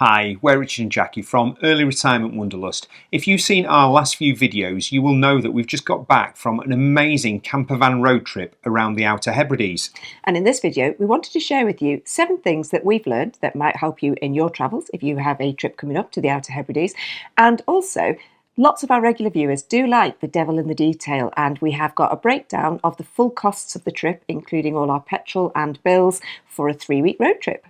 Hi, we're Richard and Jackie from Early Retirement Wanderlust. If you've seen our last few videos, you will know that we've just got back from an amazing campervan road trip around the Outer Hebrides. And in this video, we wanted to share with you 7 things that we've learned that might help you in your travels if you have a trip coming up to the Outer Hebrides. And also, lots of our regular viewers do like the devil in the detail, and we have got a breakdown of the full costs of the trip, including all our petrol and bills for a 3-week road trip.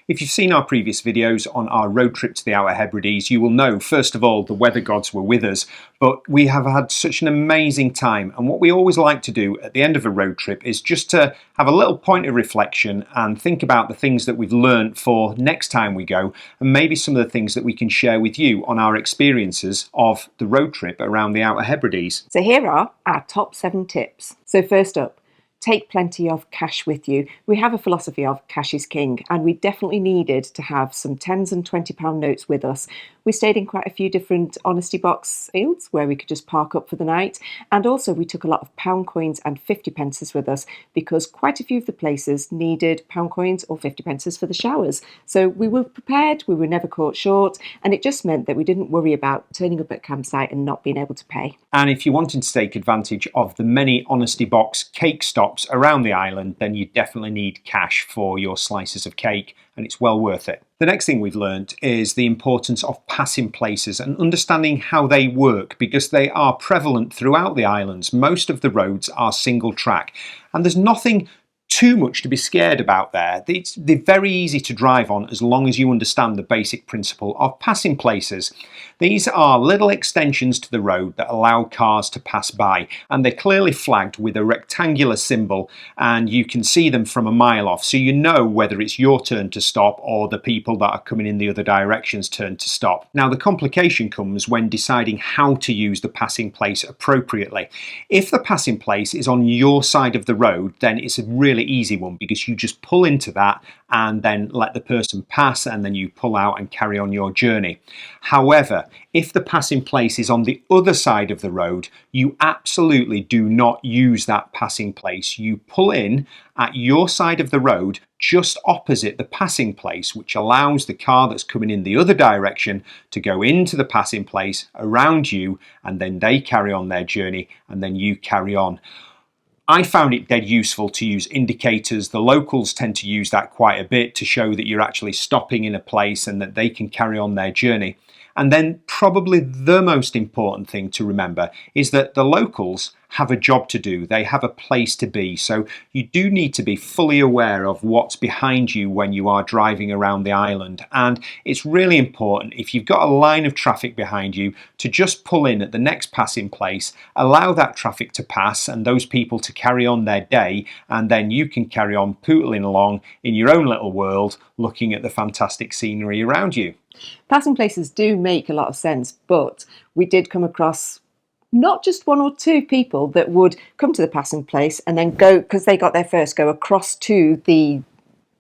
If you've seen our previous videos on our road trip to the Outer Hebrides, you will know, first of all, the weather gods were with us, but we have had such an amazing time. And what we always like to do at the end of a road trip is just to have a little point of reflection and think about the things that we've learned for next time we go, and maybe some of the things that we can share with you on our experiences of the road trip around the Outer Hebrides. So here are our top 7 tips. So first up, take plenty of cash with you. We have a philosophy of cash is king, and we definitely needed to have some 10s and £20 notes with us. We stayed in quite a few different honesty box fields where we could just park up for the night, and also we took a lot of pound coins and 50 pences with us because quite a few of the places needed pound coins or 50 pences for the showers. So we were prepared, we were never caught short, and it just meant that we didn't worry about turning up at campsite and not being able to pay. And if you're wanting to take advantage of the many honesty box cake stops around the island, then you definitely need cash for your slices of cake, and it's well worth it. The next thing we've learned is the importance of passing places and understanding how they work, because they are prevalent throughout the islands. Most of the roads are single track, and there's nothing too much to be scared about there. They're very easy to drive on as long as you understand the basic principle of passing places. These are little extensions to the road that allow cars to pass by, and they're clearly flagged with a rectangular symbol, and you can see them from a mile off, so you know whether it's your turn to stop or the people that are coming in the other direction's turn to stop. Now, the complication comes when deciding how to use the passing place appropriately. If the passing place is on your side of the road, then it's a really easy one, because you just pull into that and then let the person pass, and then you pull out and carry on your journey. However, if the passing place is on the other side of the road, you absolutely do not use that passing place. You pull in at your side of the road just opposite the passing place, which allows the car that's coming in the other direction to go into the passing place around you, and then they carry on their journey and then you carry on. I found it dead useful to use indicators. The locals tend to use that quite a bit to show that you're actually stopping in a place and that they can carry on their journey. And then probably the most important thing to remember is that the locals have a job to do. They have a place to be. So you do need to be fully aware of what's behind you when you are driving around the island. And it's really important, if you've got a line of traffic behind you, to just pull in at the next passing place, allow that traffic to pass and those people to carry on their day, and then you can carry on pootling along in your own little world, looking at the fantastic scenery around you. Passing places do make a lot of sense, but we did come across not just 1 or 2 people that would come to the passing place and then go, because they got there first, go across to the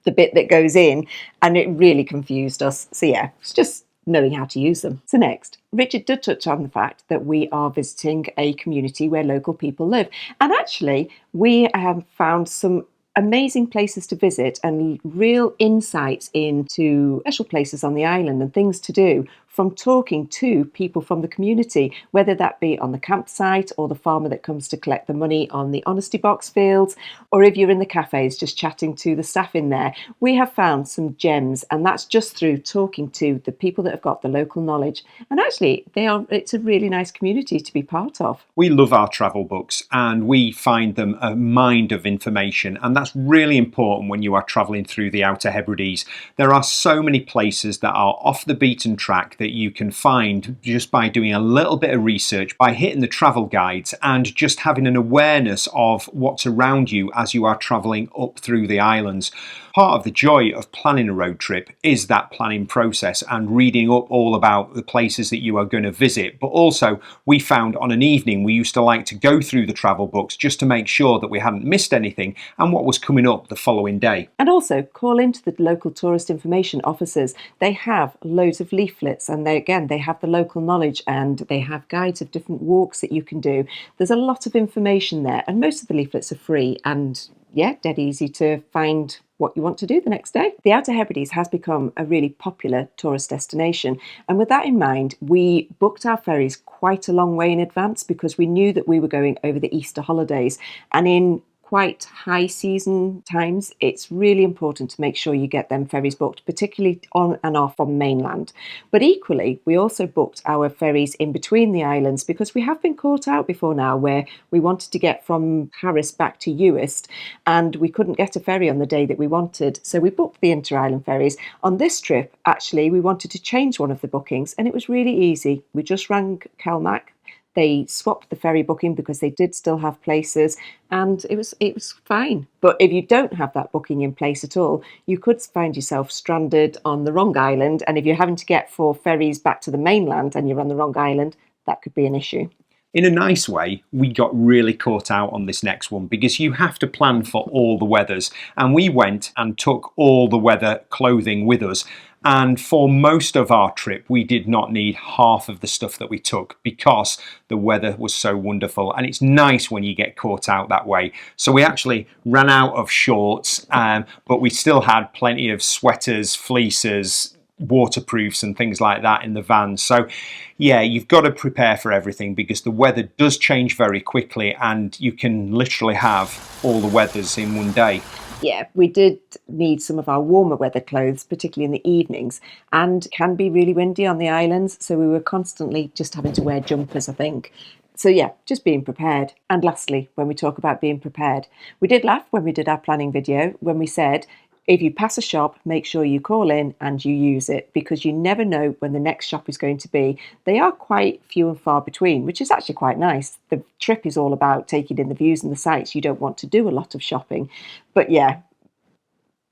bit that goes in, and it really confused us. So yeah, it's just knowing how to use them. So next, Richard did touch on the fact that we are visiting a community where local people live, and actually we have found some amazing places to visit and real insights into special places on the island and things to do from talking to people from the community, whether that be on the campsite or the farmer that comes to collect the money on the honesty box fields, or if you're in the cafes just chatting to the staff in there. We have found some gems, and that's just through talking to the people that have got the local knowledge. And actually, it's a really nice community to be part of. We love our travel books, and we find them a mine of information, and that's really important when you are travelling through the Outer Hebrides. There are so many places that are off the beaten track. that you can find just by doing a little bit of research, by hitting the travel guides and just having an awareness of what's around you as you are travelling up through the islands. Part of the joy of planning a road trip is that planning process and reading up all about the places that you are going to visit. But also, we found on an evening we used to like to go through the travel books just to make sure that we hadn't missed anything and what was coming up the following day. And also call into the local tourist information officers. They have loads of leaflets, and they have the local knowledge, and they have guides of different walks that you can do. There's a lot of information there, and most of the leaflets are free and dead easy to find what you want to do the next day. The Outer Hebrides has become a really popular tourist destination, and with that in mind, we booked our ferries quite a long way in advance because we knew that we were going over the Easter holidays, and in quite high season times, it's really important to make sure you get them ferries booked, particularly on and off from mainland. But equally, we also booked our ferries in between the islands because we have been caught out before now where we wanted to get from Paris back to Uist and we couldn't get a ferry on the day that we wanted. So we booked the inter-island ferries. On this trip, actually, we wanted to change one of the bookings and it was really easy. We just rang Calmac. They swapped the ferry booking because they did still have places and it was fine. But if you don't have that booking in place at all, you could find yourself stranded on the wrong island. And if you're having to get 4 ferries back to the mainland and you're on the wrong island, that could be an issue. In a nice way, we got really caught out on this next one because you have to plan for all the weathers. And we went and took all the weather clothing with us. And for most of our trip, we did not need half of the stuff that we took because the weather was so wonderful. And it's nice when you get caught out that way. So we actually ran out of shorts, but we still had plenty of sweaters, fleeces, waterproofs and things like that in the van. So yeah, you've got to prepare for everything because the weather does change very quickly and you can literally have all the weathers in one day. Yeah, we did need some of our warmer weather clothes, particularly in the evenings, and it can be really windy on the islands, so we were constantly just having to wear jumpers, I think. So yeah, just being prepared. And lastly, when we talk about being prepared, we did laugh when we did our planning video, when we said, if you pass a shop, make sure you call in and you use it because you never know when the next shop is going to be. They are quite few and far between, which is actually quite nice. The trip is all about taking in the views and the sights. You don't want to do a lot of shopping. But yeah,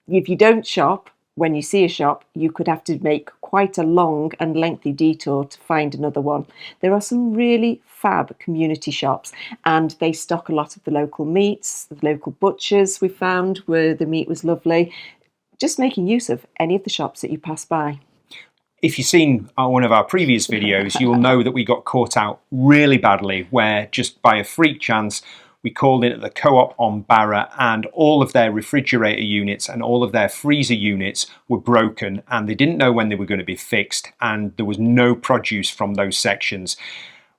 if you don't shop, when you see a shop, you could have to make quite a long and lengthy detour to find another one. There are some really fab community shops and they stock a lot of the local meats. The local butchers we found where the meat was lovely. Just making use of any of the shops that you pass by. If you've seen one of our previous videos, you will know that we got caught out really badly where just by a freak chance we called in at the co-op on Barra and all of their refrigerator units and all of their freezer units were broken and they didn't know when they were going to be fixed and there was no produce from those sections.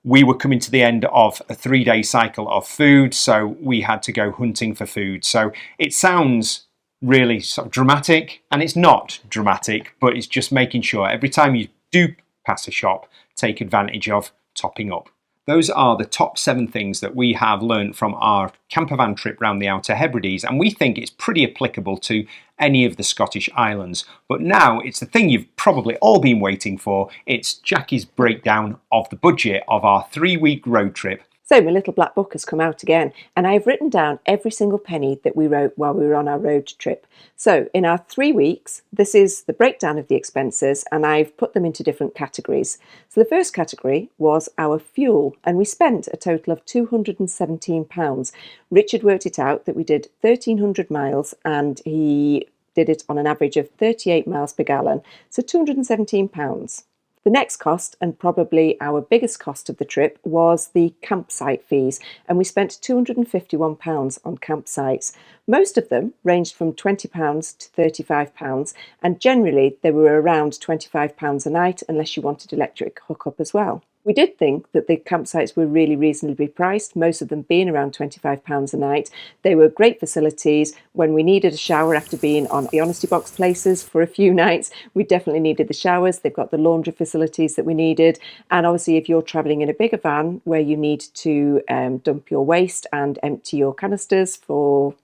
We were coming to the end of a 3-day cycle of food, so we had to go hunting for food. So it sounds really sort of dramatic and it's not dramatic, but it's just making sure every time you do pass a shop, take advantage of topping up. Those are the top 7 things that we have learned from our campervan trip around the Outer Hebrides, and we think it's pretty applicable to any of the Scottish islands. But now it's the thing you've probably all been waiting for. It's Jackie's breakdown of the budget of our 3-week road trip. So my little black book has come out again and I've written down every single penny that we wrote while we were on our road trip. So in our 3 weeks, this is the breakdown of the expenses and I've put them into different categories. So the first category was our fuel and we spent a total of £217. Richard worked it out that we did 1,300 miles and he did it on an average of 38 miles per gallon. So £217. The next cost, and probably our biggest cost of the trip, was the campsite fees, and we spent £251 on campsites. Most of them ranged from £20 to £35, and generally they were around £25 a night, unless you wanted electric hookup as well. We did think that the campsites were really reasonably priced, most of them being around £25 a night. They were great facilities. When we needed a shower after being on the Honesty Box places for a few nights, we definitely needed the showers. They've got the laundry facilities that we needed. And obviously, if you're travelling in a bigger van where you need to dump your waste and empty your canisters for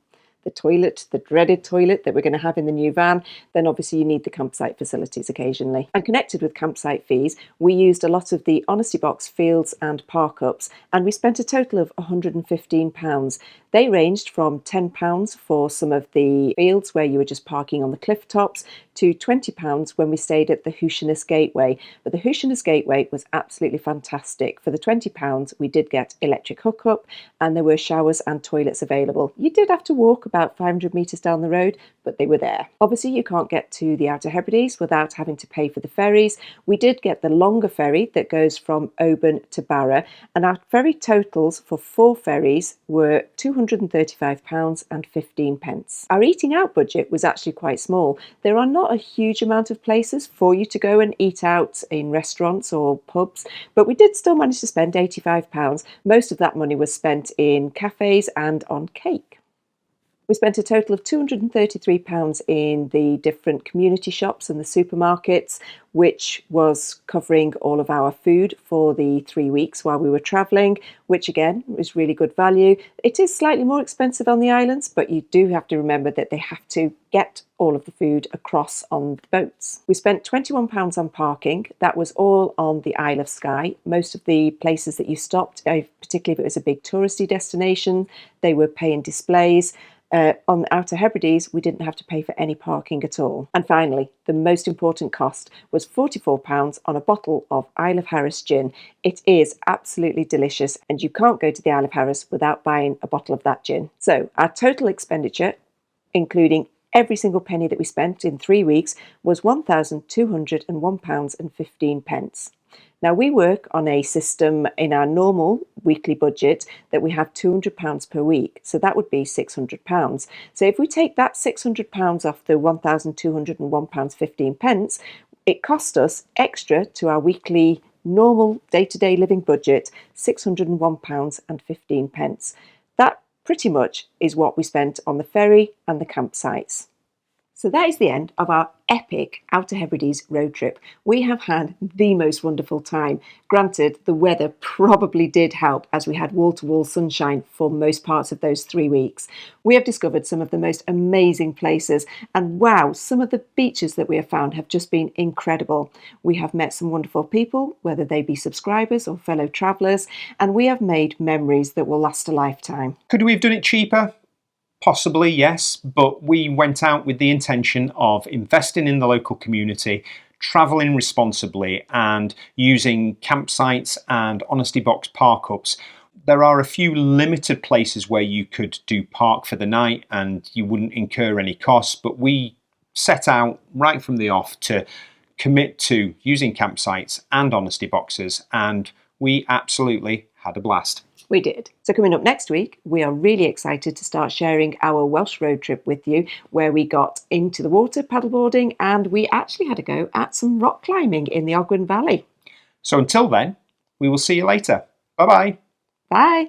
the the toilet, the dreaded toilet that we're going to have in the new van, then obviously you need the campsite facilities occasionally. And connected with campsite fees, we used a lot of the Honesty Box fields and park-ups, and we spent a total of £115. They ranged from £10 for some of the fields where you were just parking on the cliff tops to £20 when we stayed at the Houshiness Gateway. But the Houshiness Gateway was absolutely fantastic. For the £20, we did get electric hookup and there were showers and toilets available. You did have to walk about 500 metres down the road, but they were there. Obviously, you can't get to the Outer Hebrides without having to pay for the ferries. We did get the longer ferry that goes from Oban to Barra, and our ferry totals for 4 ferries were £235.15. Our eating out budget was actually quite small. There are not a huge amount of places for you to go and eat out in restaurants or pubs, but we did still manage to spend £85. Most of that money was spent in cafes and on cake. We spent a total of £233 in the different community shops and the supermarkets, which was covering all of our food for the 3 weeks while we were travelling, which again was really good value. It is slightly more expensive on the islands, but you do have to remember that they have to get all of the food across on the boats. We spent £21 on parking. That was all on the Isle of Skye. Most of the places that you stopped, particularly if it was a big touristy destination, they were paying displays. On the Outer Hebrides, we didn't have to pay for any parking at all. And finally, the most important cost was £44 on a bottle of Isle of Harris gin. It is absolutely delicious, and you can't go to the Isle of Harris without buying a bottle of that gin. So our total expenditure, including every single penny that we spent in 3 weeks, was £1,201.15. Now, we work on a system in our normal weekly budget that we have £200 per week, so that would be £600. So if we take that £600 off the £1,201.15, it cost us extra to our weekly normal day-to-day living budget £601.15. That pretty much is what we spent on the ferry and the campsites. So that is the end of our epic Outer Hebrides road trip. We have had the most wonderful time. Granted, the weather probably did help as we had wall-to-wall sunshine for most parts of those 3 weeks. We have discovered some of the most amazing places, and wow, some of the beaches that we have found have just been incredible. We have met some wonderful people, whether they be subscribers or fellow travellers, and we have made memories that will last a lifetime. Could we have done it cheaper? Possibly, yes, but we went out with the intention of investing in the local community, travelling responsibly and using campsites and Honesty Box park-ups. There are a few limited places where you could do park for the night and you wouldn't incur any costs, but we set out right from the off to commit to using campsites and Honesty Boxes, and we absolutely had a blast. We did. So coming up next week, we are really excited to start sharing our Welsh road trip with you, where we got into the water paddleboarding and we actually had a go at some rock climbing in the Ogwen Valley. So until then, we will see you later. Bye-bye. Bye.